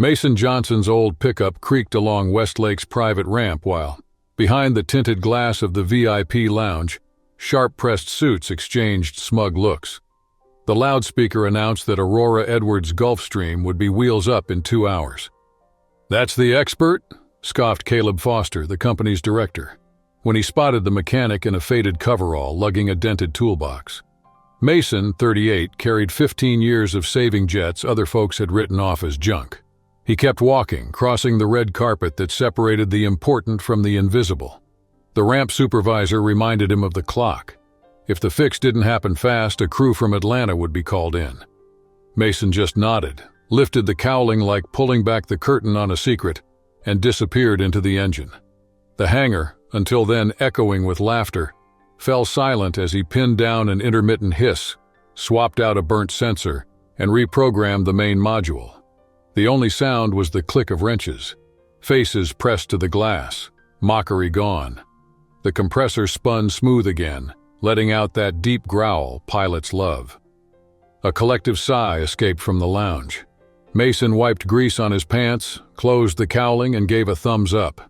Mason Johnson's old pickup creaked along Westlake's private ramp while, behind the tinted glass of the VIP lounge, sharp-pressed suits exchanged smug looks. The loudspeaker announced that Aurora Edwards Gulfstream would be wheels up in 2 hours. "That's the expert?" scoffed Caleb Foster, the company's director, when he spotted the mechanic in a faded coverall lugging a dented toolbox. Mason, 38, carried 15 years of saving jets other folks had written off as junk. He kept walking, crossing the red carpet that separated the important from the invisible. The ramp supervisor reminded him of the clock. If the fix didn't happen fast, a crew from Atlanta would be called in. Mason just nodded, lifted the cowling like pulling back the curtain on a secret, and disappeared into the engine. The hangar, until then echoing with laughter, fell silent as he pinned down an intermittent hiss, swapped out a burnt sensor, and reprogrammed the main module. The only sound was the click of wrenches, faces pressed to the glass, mockery gone. The compressor spun smooth again, letting out that deep growl pilots love. A collective sigh escaped from the lounge. Mason wiped grease on his pants, closed the cowling, and gave a thumbs up.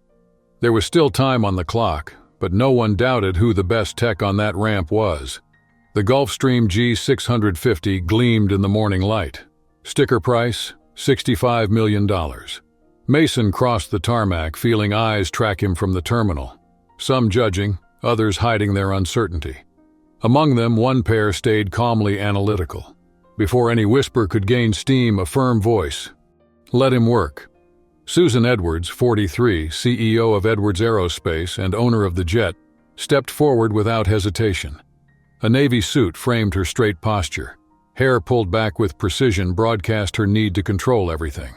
There was still time on the clock, but no one doubted who the best tech on that ramp was. The Gulfstream G650 gleamed in the morning light. Sticker price, $65 million. Mason crossed the tarmac, feeling eyes track him from the terminal. Some judging, others hiding their uncertainty. Among them, one pair stayed calmly analytical. Before any whisper could gain steam, a firm voice. "Let him work." Susan Edwards, 43, CEO of Edwards Aerospace and owner of the jet, stepped forward without hesitation. A navy suit framed her straight posture. Hair pulled back with precision broadcast her need to control everything.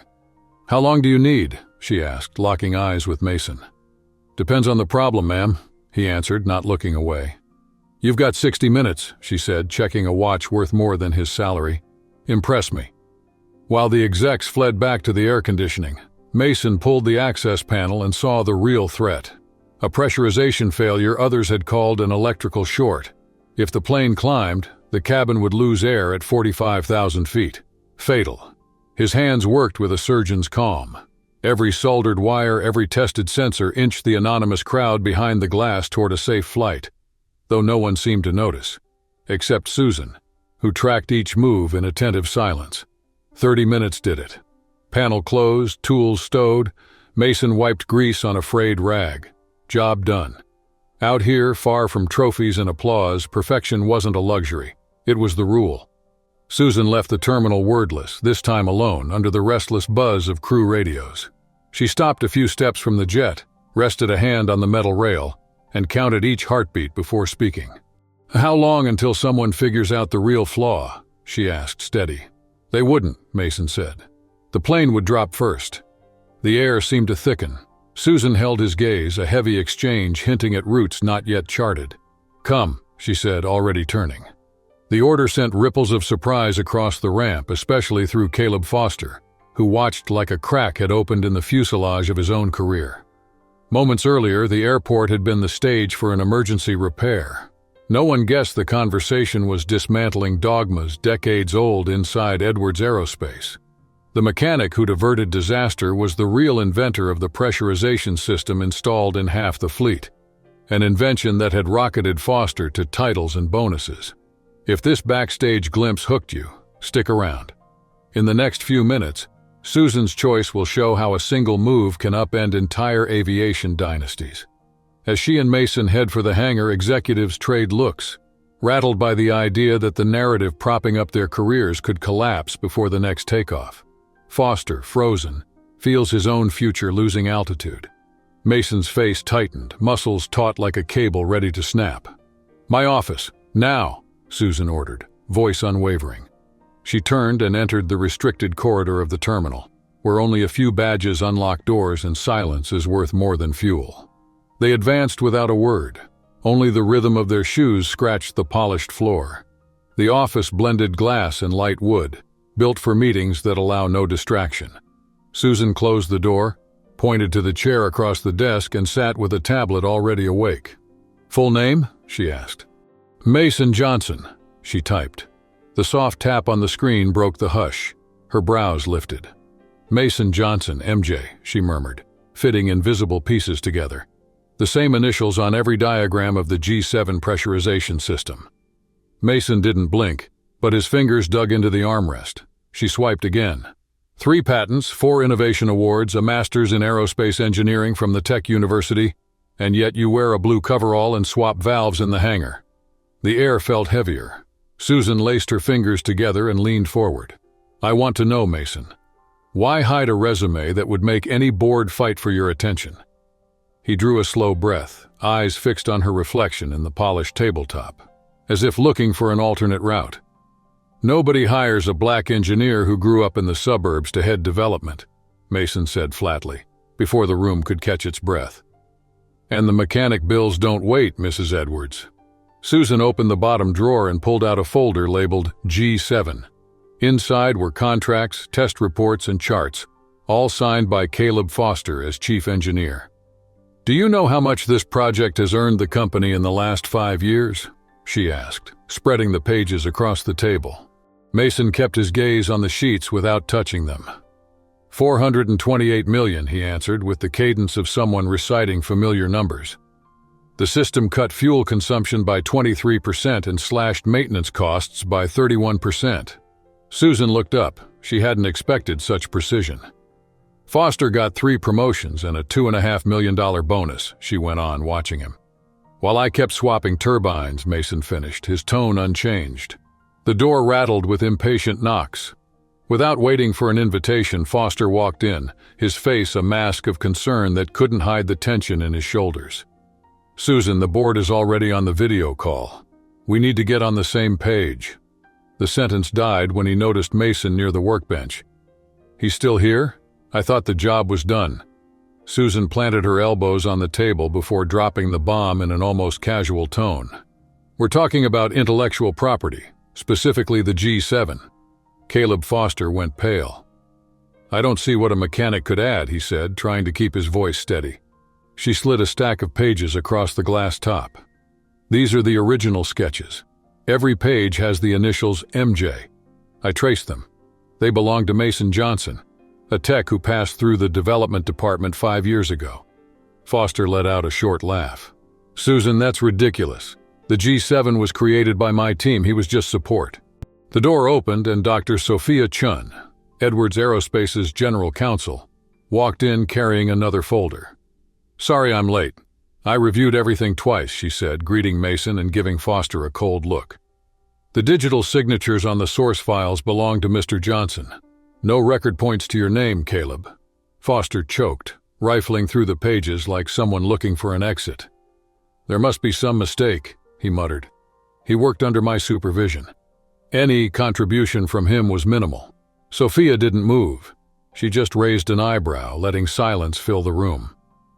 "How long do you need?" she asked, locking eyes with Mason. "Depends on the problem, ma'am," he answered, not looking away. "You've got 60 minutes, she said, checking a watch worth more than his salary. "Impress me." While the execs fled back to the air conditioning, Mason pulled the access panel and saw the real threat. A pressurization failure others had called an electrical short. If the plane climbed, the cabin would lose air at 45,000 feet. Fatal. His hands worked with a surgeon's calm. Every soldered wire, every tested sensor inched the anonymous crowd behind the glass toward a safe flight, though no one seemed to notice, except Susan, who tracked each move in attentive silence. 30 minutes did it. Panel closed, tools stowed, Mason wiped grease on a frayed rag. Job done. Out here, far from trophies and applause, perfection wasn't a luxury. It was the rule. Susan left the terminal wordless, this time alone, under the restless buzz of crew radios. She stopped a few steps from the jet, rested a hand on the metal rail, and counted each heartbeat before speaking. "How long until someone figures out the real flaw?" she asked, steady. "They wouldn't," Mason said. "The plane would drop first." The air seemed to thicken. Susan held his gaze, a heavy exchange hinting at routes not yet charted. "Come," she said, already turning. The order sent ripples of surprise across the ramp, especially through Caleb Foster, who watched like a crack had opened in the fuselage of his own career. Moments earlier, the airport had been the stage for an emergency repair. No one guessed the conversation was dismantling dogmas decades old inside Edwards Aerospace. The mechanic who'd averted disaster was the real inventor of the pressurization system installed in half the fleet, an invention that had rocketed Foster to titles and bonuses. If this backstage glimpse hooked you, stick around. In the next few minutes, Susan's choice will show how a single move can upend entire aviation dynasties. As she and Mason head for the hangar, executives trade looks, rattled by the idea that the narrative propping up their careers could collapse before the next takeoff. Foster, frozen, feels his own future losing altitude. Mason's face tightened, muscles taut like a cable ready to snap. "My office, now," Susan ordered, voice unwavering. She turned and entered the restricted corridor of the terminal, where only a few badges unlock doors and silence is worth more than fuel. They advanced without a word. Only the rhythm of their shoes scratched the polished floor. The office blended glass and light wood, built for meetings that allow no distraction. Susan closed the door, pointed to the chair across the desk, and sat with a tablet already awake. "Full name?" she asked. "Mason Johnson," she typed. The soft tap on the screen broke the hush. Her brows lifted. Mason Johnson, MJ, she murmured, fitting invisible pieces together. The same initials on every diagram of the G7 pressurization system. Mason didn't blink, but his fingers dug into the armrest. She swiped again. 3 patents, 4 innovation awards, a master's in aerospace engineering from the Tech University, and yet you wear a blue coverall and swap valves in the hangar. The air felt heavier. Susan laced her fingers together and leaned forward. I want to know, Mason. Why hide a resume that would make any board fight for your attention? He drew a slow breath, eyes fixed on her reflection in the polished tabletop, as if looking for an alternate route. Nobody hires a black engineer who grew up in the suburbs to head development, Mason said flatly, before the room could catch its breath. And the mechanic bills don't wait, Mrs. Edwards. Susan opened the bottom drawer and pulled out a folder labeled G7. Inside were contracts, test reports, and charts, all signed by Caleb Foster as chief engineer. Do you know how much this project has earned the company in the last 5 years? She asked, spreading the pages across the table. Mason kept his gaze on the sheets without touching them. 428 million, he answered with the cadence of someone reciting familiar numbers. The system cut fuel consumption by 23% and slashed maintenance costs by 31%. Susan looked up. She hadn't expected such precision. Foster got 3 promotions and a $2.5 million bonus, she went on, watching him. While I kept swapping turbines, Mason finished, his tone unchanged. The door rattled with impatient knocks. Without waiting for an invitation, Foster walked in, his face a mask of concern that couldn't hide the tension in his shoulders. Susan, the board is already on the video call. We need to get on the same page. The sentence died when he noticed Mason near the workbench. He's still here? I thought the job was done. Susan planted her elbows on the table before dropping the bomb in an almost casual tone. We're talking about intellectual property, specifically the G7. Caleb Foster went pale. I don't see what a mechanic could add, he said, trying to keep his voice steady. She slid a stack of pages across the glass top. These are the original sketches. Every page has the initials MJ. I traced them. They belong to Mason Johnson, a tech who passed through the development department 5 years ago. Foster let out a short laugh. Susan, that's ridiculous. The G7 was created by my team. He was just support. The door opened and Dr. Sophia Chun, Edwards Aerospace's general counsel, walked in carrying another folder. Sorry I'm late. I reviewed everything twice, she said, greeting Mason and giving Foster a cold look. The digital signatures on the source files belong to Mr. Johnson. No record points to your name, Caleb. Foster choked, rifling through the pages like someone looking for an exit. There must be some mistake, he muttered. He worked under my supervision. Any contribution from him was minimal. Sophia didn't move. She just raised an eyebrow, letting silence fill the room.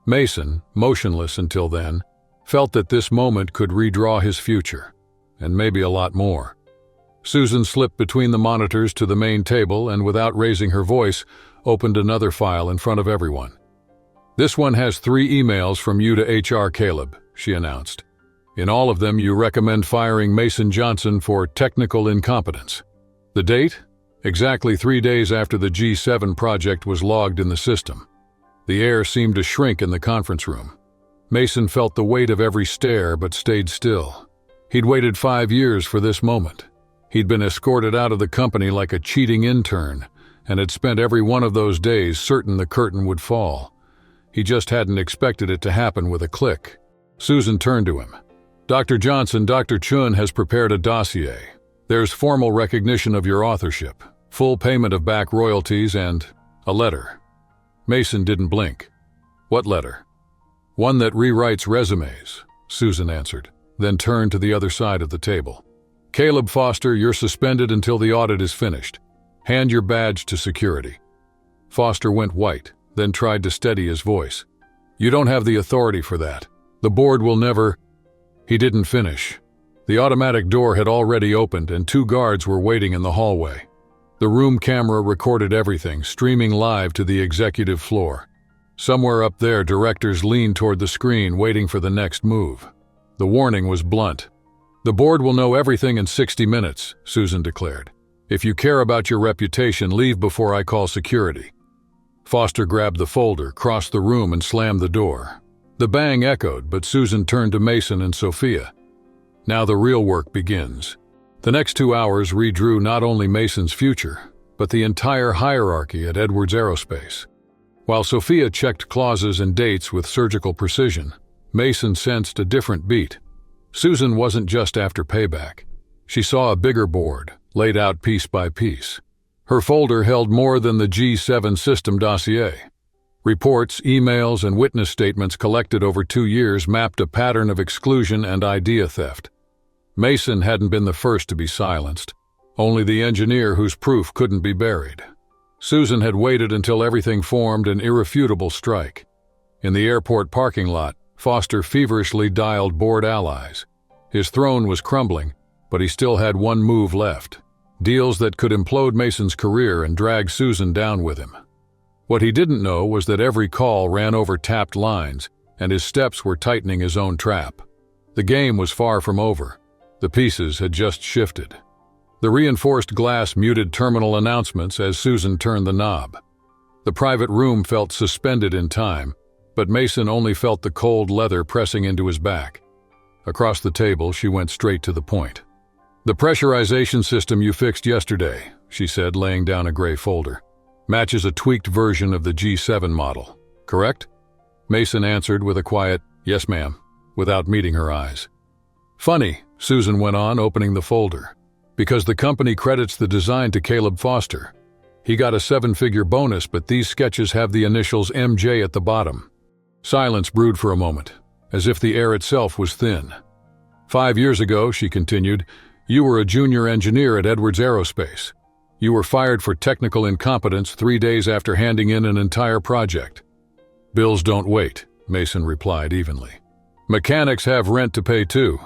Mason, motionless until then, felt that this moment could redraw his future, and maybe a lot more. Susan slipped between the monitors to the main table and, without raising her voice, opened another file in front of everyone. This one has 3 emails from you to HR, Caleb, she announced. In all of them, you recommend firing Mason Johnson for technical incompetence. The date? Exactly 3 days after the G7 project was logged in the system. The air seemed to shrink in the conference room. Mason felt the weight of every stare but stayed still. He'd waited 5 years for this moment. He'd been escorted out of the company like a cheating intern, and had spent every one of those days certain the curtain would fall. He just hadn't expected it to happen with a click. Susan turned to him. Dr. Johnson, Dr. Chun has prepared a dossier. There's formal recognition of your authorship, full payment of back royalties, and a letter. Mason didn't blink. What letter? One that rewrites resumes, Susan answered, then turned to the other side of the table. Caleb Foster, you're suspended until the audit is finished. Hand your badge to security. Foster went white, then tried to steady his voice. You don't have the authority for that. The board will never... He didn't finish. The automatic door had already opened and 2 guards were waiting in the hallway. The room camera recorded everything, streaming live to the executive floor. Somewhere up there, directors leaned toward the screen, waiting for the next move. The warning was blunt. The board will know everything in 60 minutes, Susan declared. If you care about your reputation, leave before I call security. Foster grabbed the folder, crossed the room, and slammed the door. The bang echoed, but Susan turned to Mason and Sophia. Now the real work begins. The next 2 hours redrew not only Mason's future, but the entire hierarchy at Edwards Aerospace. While Sophia checked clauses and dates with surgical precision, Mason sensed a different beat. Susan wasn't just after payback. She saw a bigger board, laid out piece by piece. Her folder held more than the G7 system dossier. Reports, emails, and witness statements collected over 2 years mapped a pattern of exclusion and idea theft. Mason hadn't been the first to be silenced, only the engineer whose proof couldn't be buried. Susan had waited until everything formed an irrefutable strike. In the airport parking lot, Foster feverishly dialed board allies. His throne was crumbling, but he still had one move left: deals that could implode Mason's career and drag Susan down with him. What he didn't know was that every call ran over tapped lines, and his steps were tightening his own trap. The game was far from over. The pieces had just shifted. The reinforced glass muted terminal announcements as Susan turned the knob. The private room felt suspended in time, but Mason only felt the cold leather pressing into his back. Across the table, she went straight to the point. "The pressurization system you fixed yesterday," she said, laying down a gray folder, "matches a tweaked version of the G7 model, correct?" Mason answered with a quiet, "Yes, ma'am," without meeting her eyes. "Funny," Susan went on, opening the folder, "because the company credits the design to Caleb Foster. He got a 7-figure bonus, but these sketches have the initials MJ at the bottom." Silence brewed for a moment, as if the air itself was thin. "5 years ago," she continued, "you were a junior engineer at Edwards Aerospace. You were fired for technical incompetence 3 days after handing in an entire project." "Bills don't wait," Mason replied evenly. "Mechanics have rent to pay too."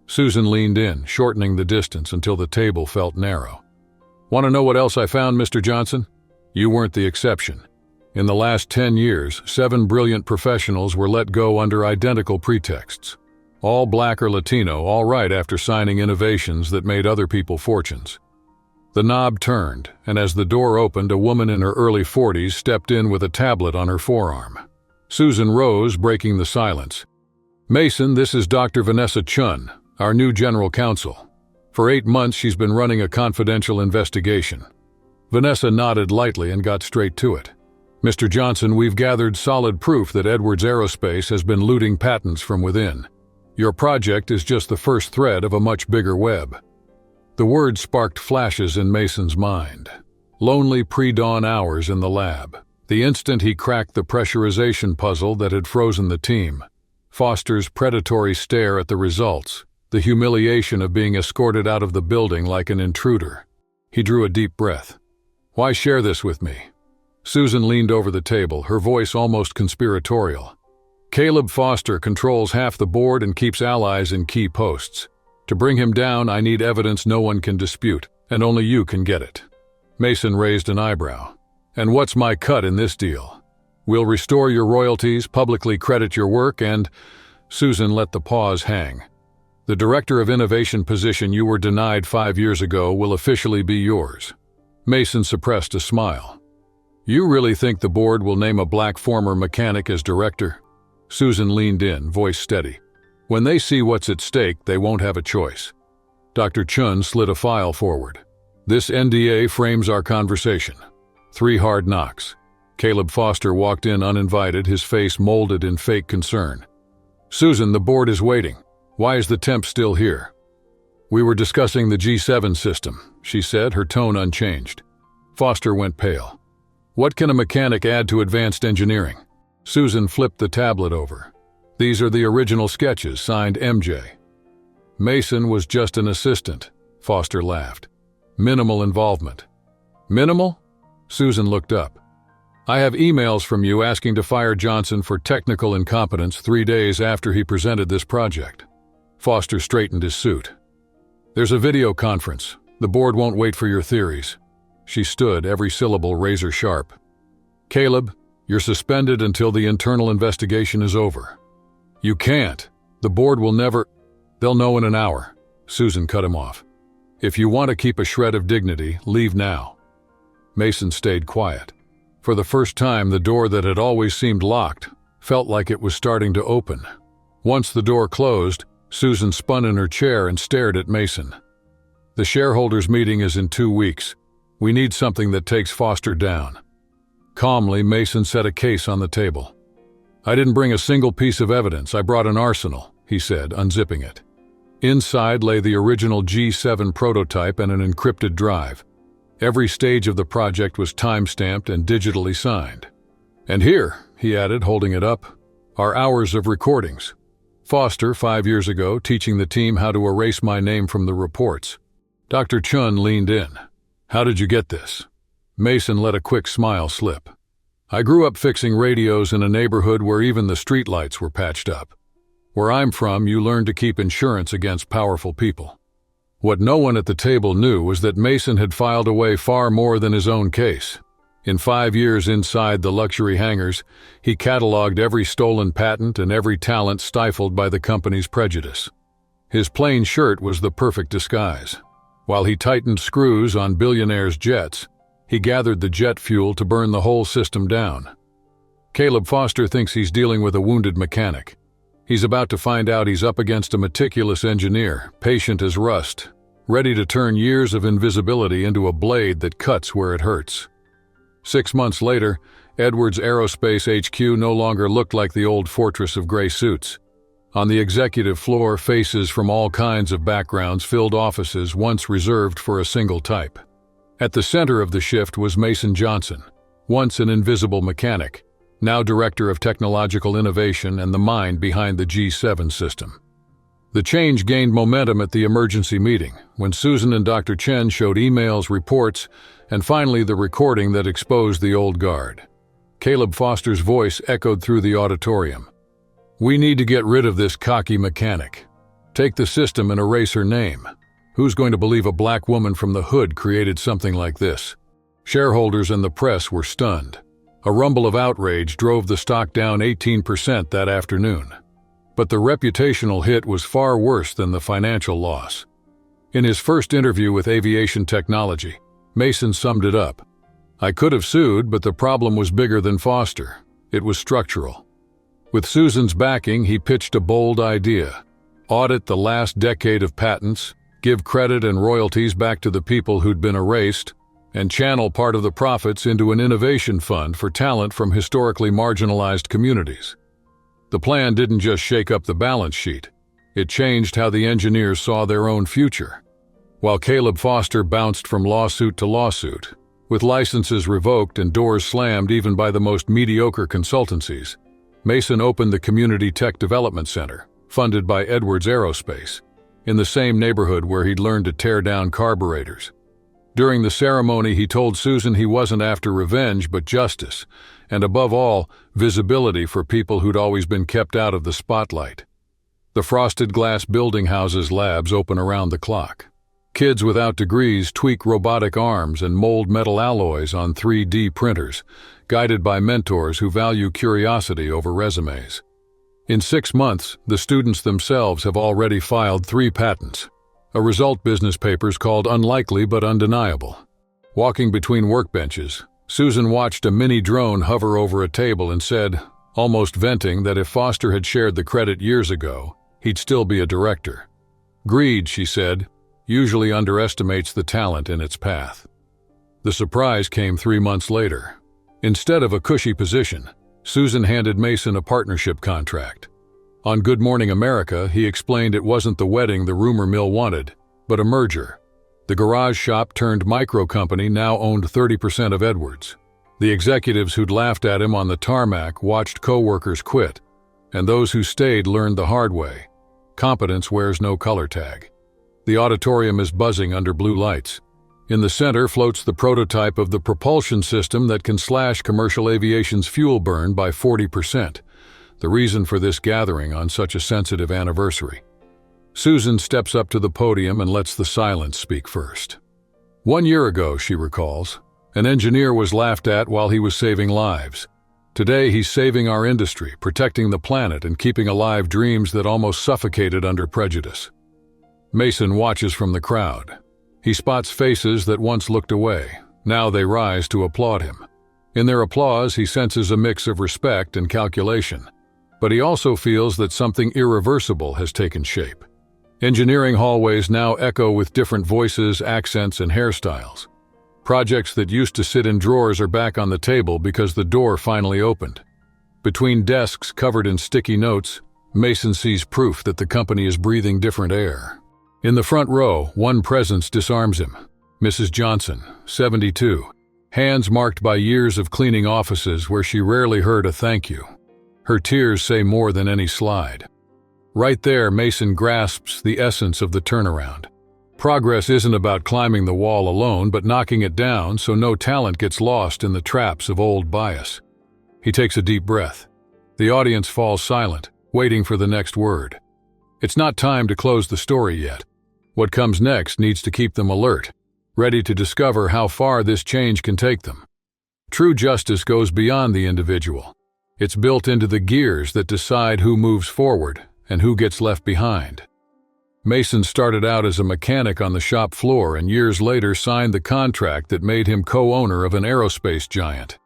Susan leaned in, shortening the distance until the table felt narrow. "Want to know what else I found, Mr. Johnson? You weren't the exception. In the last 10 years, 7 brilliant professionals were let go under identical pretexts. All black or Latino, all right after signing innovations that made other people fortunes." The knob turned, and as the door opened, a woman in her early 40s stepped in with a tablet on her forearm. Susan rose, breaking the silence. "Mason, this is Dr. Vanessa Chun, our new general counsel. For 8 months she's been running a confidential investigation." Vanessa nodded lightly and got straight to it. "Mr. Johnson, we've gathered solid proof that Edwards Aerospace has been looting patents from within. Your project is just the first thread of a much bigger web." The words sparked flashes in Mason's mind. Lonely pre-dawn hours in the lab. The instant he cracked the pressurization puzzle that had frozen the team. Foster's predatory stare at the results. The humiliation of being escorted out of the building like an intruder. He drew a deep breath. "Why share this with me?" Susan leaned over the table, her voice almost conspiratorial. "Caleb Foster controls half the board and keeps allies in key posts. To bring him down, I need evidence no one can dispute, and only you can get it." Mason raised an eyebrow. "And what's my cut in this deal? We'll restore your royalties, publicly credit your work, and—" Susan let the pause hang. "The Director of Innovation position you were denied 5 years ago will officially be yours." Mason suppressed a smile. "You really think the board will name a black former mechanic as director?" Susan leaned in, voice steady. "When they see what's at stake, they won't have a choice." Dr. Chun slid a file forward. "This NDA frames our conversation." 3 hard knocks. Caleb Foster walked in uninvited, his face molded in fake concern. "Susan, the board is waiting. Why is the temp still here?" "We were discussing the G7 system," she said, her tone unchanged. Foster went pale. "What can a mechanic add to advanced engineering?" Susan flipped the tablet over. "These are the original sketches, signed MJ." "Mason was just an assistant," Foster laughed. "Minimal involvement." "Minimal?" Susan looked up. "I have emails from you asking to fire Johnson for technical incompetence 3 days after he presented this project." Foster straightened his suit. "There's a video conference. The board won't wait for your theories." She stood, every syllable razor sharp. "Caleb, you're suspended until the internal investigation is over." "You can't. The board will never—" "They'll know in an hour." Susan cut him off. "If you want to keep a shred of dignity, leave now." Mason stayed quiet. For the first time, the door that had always seemed locked felt like it was starting to open. Once the door closed, Susan spun in her chair and stared at Mason. "The shareholders' meeting is in 2 weeks. We need something that takes Foster down." Calmly, Mason set a case on the table. "I didn't bring a single piece of evidence. I brought an arsenal," he said, unzipping it. Inside lay the original G7 prototype and an encrypted drive. Every stage of the project was time-stamped and digitally signed. "And here," he added, holding it up, "are hours of recordings. Foster, 5 years ago, teaching the team how to erase my name from the reports." Dr. Chun leaned in. "How did you get this?" Mason let a quick smile slip. "I grew up fixing radios in a neighborhood where even the streetlights were patched up. Where I'm from, you learn to keep insurance against powerful people." What no one at the table knew was that Mason had filed away far more than his own case. In 5 years inside the luxury hangars, he cataloged every stolen patent and every talent stifled by the company's prejudice. His plain shirt was the perfect disguise. While he tightened screws on billionaires' jets, he gathered the jet fuel to burn the whole system down. Caleb Foster thinks he's dealing with a wounded mechanic. He's about to find out he's up against a meticulous engineer, patient as rust, ready to turn years of invisibility into a blade that cuts where it hurts. 6 months later, Edwards Aerospace HQ no longer looked like the old fortress of gray suits. On the executive floor, faces from all kinds of backgrounds filled offices once reserved for a single type. At the center of the shift was Mason Johnson, once an invisible mechanic, now Director of Technological Innovation and the mind behind the G7 system. The change gained momentum at the emergency meeting, when Susan and Dr. Chen showed emails, reports, and finally the recording that exposed the old guard. Caleb Foster's voice echoed through the auditorium. "We need to get rid of this cocky mechanic. Take the system and erase her name. Who's going to believe a black woman from the hood created something like this?" Shareholders and the press were stunned. A rumble of outrage drove the stock down 18% that afternoon. But the reputational hit was far worse than the financial loss. In his first interview with Aviation Technology, Mason summed it up. "I could have sued, but the problem was bigger than Foster. It was structural." With Susan's backing, he pitched a bold idea. Audit the last decade of patents, give credit and royalties back to the people who'd been erased, and channel part of the profits into an innovation fund for talent from historically marginalized communities. The plan didn't just shake up the balance sheet. It changed how the engineers saw their own future. While Caleb Foster bounced from lawsuit to lawsuit, with licenses revoked and doors slammed even by the most mediocre consultancies, Mason opened the Community Tech Development Center, funded by Edwards Aerospace, in the same neighborhood where he'd learned to tear down carburetors. During the ceremony, he told Susan he wasn't after revenge but justice, and above all, visibility for people who'd always been kept out of the spotlight. The frosted glass building houses labs open around the clock. Kids without degrees tweak robotic arms and mold metal alloys on 3D printers, guided by mentors who value curiosity over resumes. In 6 months, the students themselves have already filed 3 patents. A result business paper's called Unlikely but Undeniable. Walking between workbenches, Susan watched a mini drone hover over a table and said, almost venting, that if Foster had shared the credit years ago, he'd still be a director. "Greed," she said, "usually underestimates the talent in its path." The surprise came 3 months later. Instead of a cushy position, Susan handed Mason a partnership contract. On Good Morning America, he explained it wasn't the wedding the rumor mill wanted, but a merger. The garage shop turned micro company now owned 30% of Edwards. The executives who'd laughed at him on the tarmac watched co-workers quit, and those who stayed learned the hard way. Competence wears no color tag. The auditorium is buzzing under blue lights. In the center floats the prototype of the propulsion system that can slash commercial aviation's fuel burn by 40%. The reason for this gathering on such a sensitive anniversary. Susan steps up to the podium and lets the silence speak first. 1 year ago, she recalls, an engineer was laughed at while he was saving lives. Today, he's saving our industry, protecting the planet, and keeping alive dreams that almost suffocated under prejudice. Mason watches from the crowd. He spots faces that once looked away. Now they rise to applaud him. In their applause, he senses a mix of respect and calculation. But he also feels that something irreversible has taken shape. Engineering hallways now echo with different voices, accents, and hairstyles. Projects that used to sit in drawers are back on the table because the door finally opened. Between desks covered in sticky notes, Mason sees proof that the company is breathing different air. In the front row, one presence disarms him. Mrs. Johnson, 72, hands marked by years of cleaning offices where she rarely heard a thank you. Her tears say more than any slide. Right there, Mason grasps the essence of the turnaround. Progress isn't about climbing the wall alone, but knocking it down so no talent gets lost in the traps of old bias. He takes a deep breath. The audience falls silent, waiting for the next word. It's not time to close the story yet. What comes next needs to keep them alert, ready to discover how far this change can take them. True justice goes beyond the individual. It's built into the gears that decide who moves forward and who gets left behind. Mason started out as a mechanic on the shop floor and years later signed the contract that made him co-owner of an aerospace giant.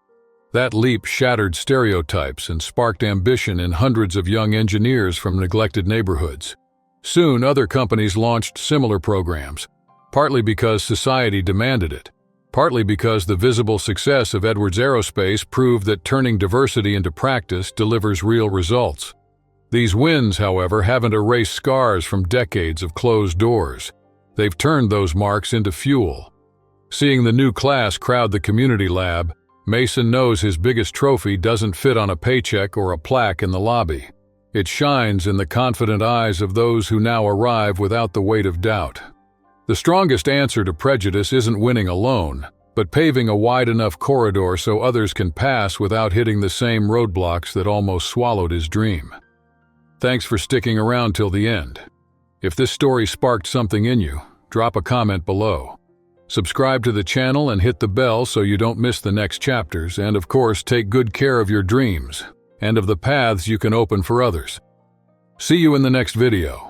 That leap shattered stereotypes and sparked ambition in hundreds of young engineers from neglected neighborhoods. Soon, other companies launched similar programs, partly because society demanded it, partly because the visible success of Edwards Aerospace proved that turning diversity into practice delivers real results. These wins, however, haven't erased scars from decades of closed doors. They've turned those marks into fuel. Seeing the new class crowd the community lab, Mason knows his biggest trophy doesn't fit on a paycheck or a plaque in the lobby. It shines in the confident eyes of those who now arrive without the weight of doubt. The strongest answer to prejudice isn't winning alone, but paving a wide enough corridor so others can pass without hitting the same roadblocks that almost swallowed his dream. Thanks for sticking around till the end. If this story sparked something in you, drop a comment below. Subscribe to the channel and hit the bell so you don't miss the next chapters, and of course, take good care of your dreams and of the paths you can open for others. See you in the next video.